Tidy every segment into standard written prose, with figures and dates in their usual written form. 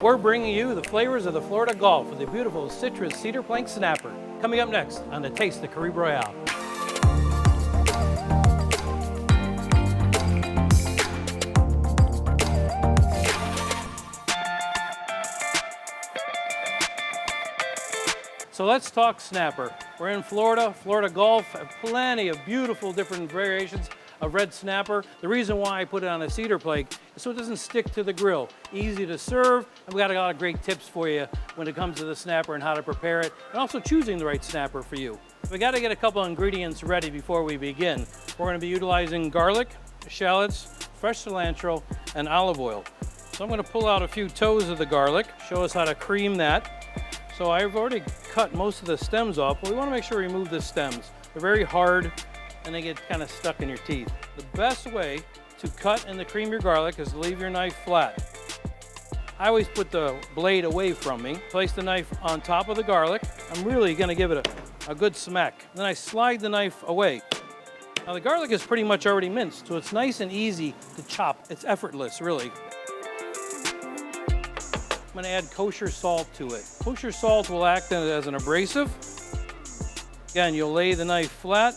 We're bringing you the flavors of the Florida Gulf with the beautiful citrus cedar plank snapper. Coming up next on the Taste of Caribe Royale. So let's talk snapper. We're in Florida, Florida Gulf, have plenty of beautiful different variations of red snapper. The reason why I put it on a cedar plank is so it doesn't stick to the grill. Easy to serve, and we got a lot of great tips for you when it comes to the snapper and how to prepare it, and also choosing the right snapper for you. We got to get a couple of ingredients ready before we begin. We're going to be utilizing garlic, shallots, fresh cilantro, and olive oil. So I'm going to pull out a few toes of the garlic, show us how to cream that. So I've already cut most of the stems off, but we want to make sure we remove the stems. They're very hard and they get kind of stuck in your teeth. The best way to cut and to cream your garlic is to leave your knife flat. I always put the blade away from me, place the knife on top of the garlic. I'm really going to give it a good smack. Then I slide the knife away. Now the garlic is pretty much already minced, so it's nice and easy to chop. It's effortless, really. I'm going to add kosher salt to it. Kosher salt will act as an abrasive. Again, you'll lay the knife flat,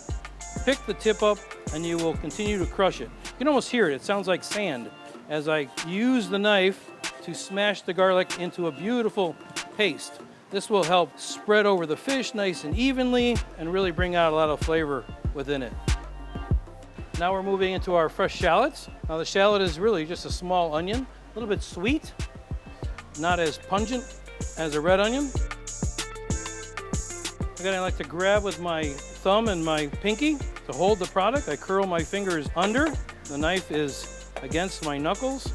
pick the tip up, and you will continue to crush it. You can almost hear it. It sounds like sand as I use the knife to smash the garlic into a beautiful paste. This will help spread over the fish nice and evenly and really bring out a lot of flavor within it. Now we're moving into our fresh shallots. Now the shallot is really just a small onion, a little bit sweet, not as pungent as a red onion. Again, I like to grab with my thumb and my pinky to hold the product. I curl my fingers under. The knife is against my knuckles.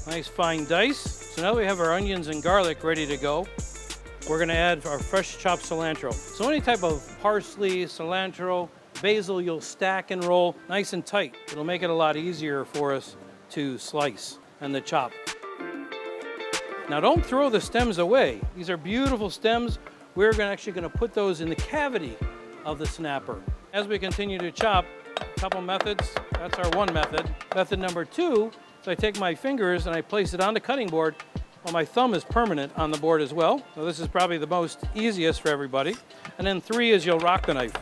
Nice fine dice. So now we have our onions and garlic ready to go. We're gonna add our fresh chopped cilantro. So any type of parsley, cilantro, basil, you'll stack and roll nice and tight. It'll make it a lot easier for us to slice and to chop. Now don't throw the stems away. These are beautiful stems. We're actually going to put those in the cavity of the snapper. As we continue to chop, a couple methods. That's our one method. Method number two is I take my fingers and I place it on the cutting board. Well, my thumb is permanent on the board as well. So this is probably the most easiest for everybody. And then three is you'll rock the knife.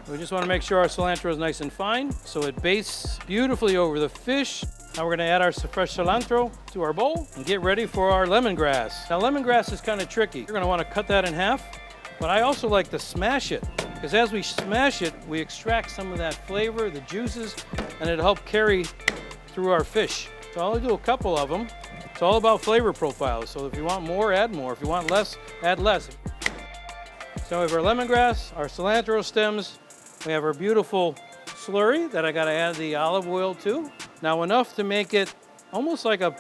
We just want to make sure our cilantro is nice and fine so it bastes beautifully over the fish. Now we're going to add our fresh cilantro to our bowl and get ready for our lemongrass. Now lemongrass is kind of tricky. You're going to want to cut that in half, but I also like to smash it because as we smash it, we extract some of that flavor, the juices, and it'll help carry through our fish. So I'll do a couple of them. It's all about flavor profiles. So if you want more, add more. If you want less, add less. So we have our lemongrass, our cilantro stems. We have our beautiful slurry that I got to add the olive oil to. Now enough to make it almost like a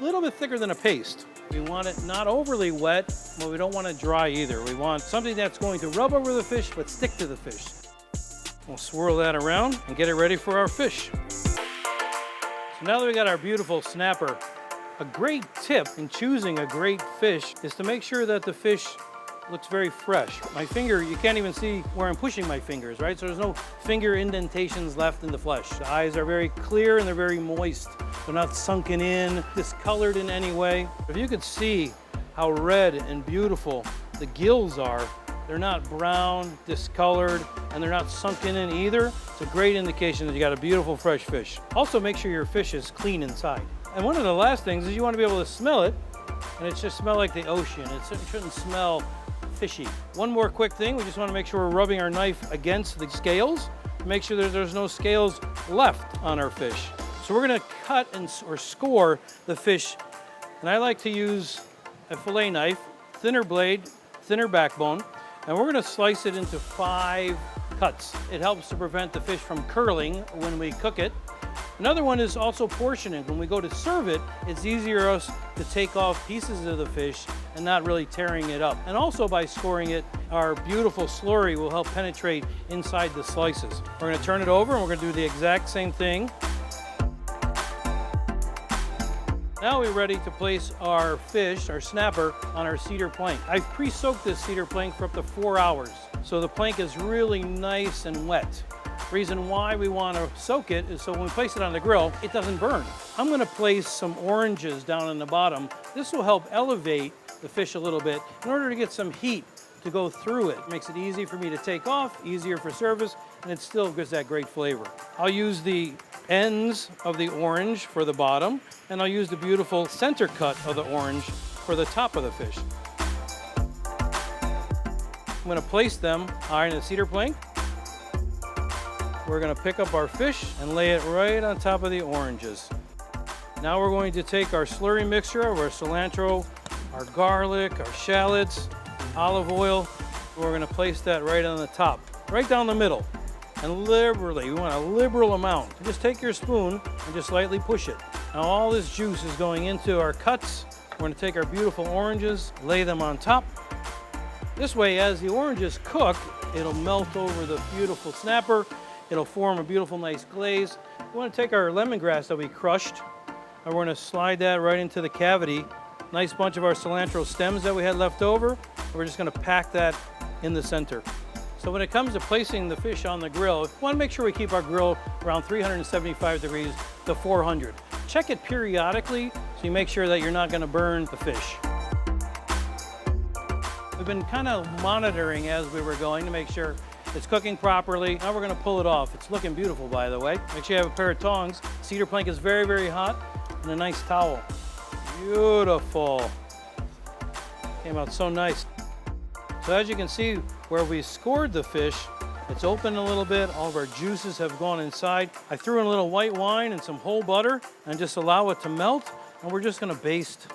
little bit thicker than a paste. We want it not overly wet, but we don't want it dry either. We want something that's going to rub over the fish but stick to the fish. We'll swirl that around and get it ready for our fish. So now that we got our beautiful snapper, a great tip in choosing a great fish is to make sure that the fish looks very fresh. My finger, you can't even see where I'm pushing my fingers, right? So there's no finger indentations left in the flesh. The eyes are very clear and they're very moist. They're not sunken in, discolored in any way. If you could see how red and beautiful the gills are, they're not brown, discolored, and they're not sunken in either. It's a great indication that you got a beautiful fresh fish. Also make sure your fish is clean inside. And one of the last things is you want to be able to smell it, and it should smell like the ocean. It shouldn't smell fishy. One more quick thing, we just want to make sure we're rubbing our knife against the scales to make sure that there's no scales left on our fish. So we're going to cut or score the fish, and I like to use a fillet knife, thinner blade, thinner backbone, and we're going to slice it into 5 cuts. It helps to prevent the fish from curling when we cook it. Another one is also portioning. When we go to serve it, it's easier for us to take off pieces of the fish and not really tearing it up. And also by scoring it, our beautiful slurry will help penetrate inside the slices. We're going to turn it over and we're going to do the exact same thing. Now we're ready to place our fish, our snapper, on our cedar plank. I've pre-soaked this cedar plank for up to 4 hours. So the plank is really nice and wet. Reason why we want to soak it is so when we place it on the grill, it doesn't burn. I'm going to place some oranges down in the bottom. This will help elevate the fish a little bit in order to get some heat to go through it. Makes it easy for me to take off, easier for service, and it still gives that great flavor. I'll use the ends of the orange for the bottom, and I'll use the beautiful center cut of the orange for the top of the fish. I'm going to place them on a cedar plank. We're going to pick up our fish and lay it right on top of the oranges. Now we're going to take our slurry mixture of our cilantro, our garlic, our shallots, olive oil. We're going to place that right on the top, right down the middle. And liberally, we want a liberal amount. Just take your spoon and just lightly push it. Now all this juice is going into our cuts. We're going to take our beautiful oranges, lay them on top. This way, as the oranges cook, it'll melt over the beautiful snapper. It'll form a beautiful, nice glaze. We want to take our lemongrass that we crushed, and we're going to slide that right into the cavity. Nice bunch of our cilantro stems that we had left over. And we're just going to pack that in the center. So when it comes to placing the fish on the grill, we want to make sure we keep our grill around 375 degrees to 400. Check it periodically so you make sure that you're not going to burn the fish. We've been kind of monitoring as we were going to make sure it's cooking properly. Now we're going to pull it off. It's looking beautiful, by the way. Make sure you have a pair of tongs. Cedar plank is very, very hot, and a nice towel. Beautiful. Came out so nice. So as you can see, where we scored the fish, it's open a little bit. All of our juices have gone inside. I threw in a little white wine and some whole butter and just allow it to melt. And we're just going to baste.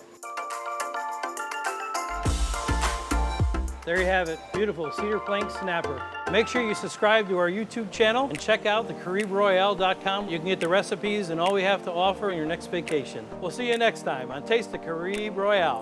There you have it, beautiful cedar plank snapper. Make sure you subscribe to our YouTube channel and check out the CaribeRoyale.com. You can get the recipes and all we have to offer on your next vacation. We'll see you next time on Taste of Caribe Royale.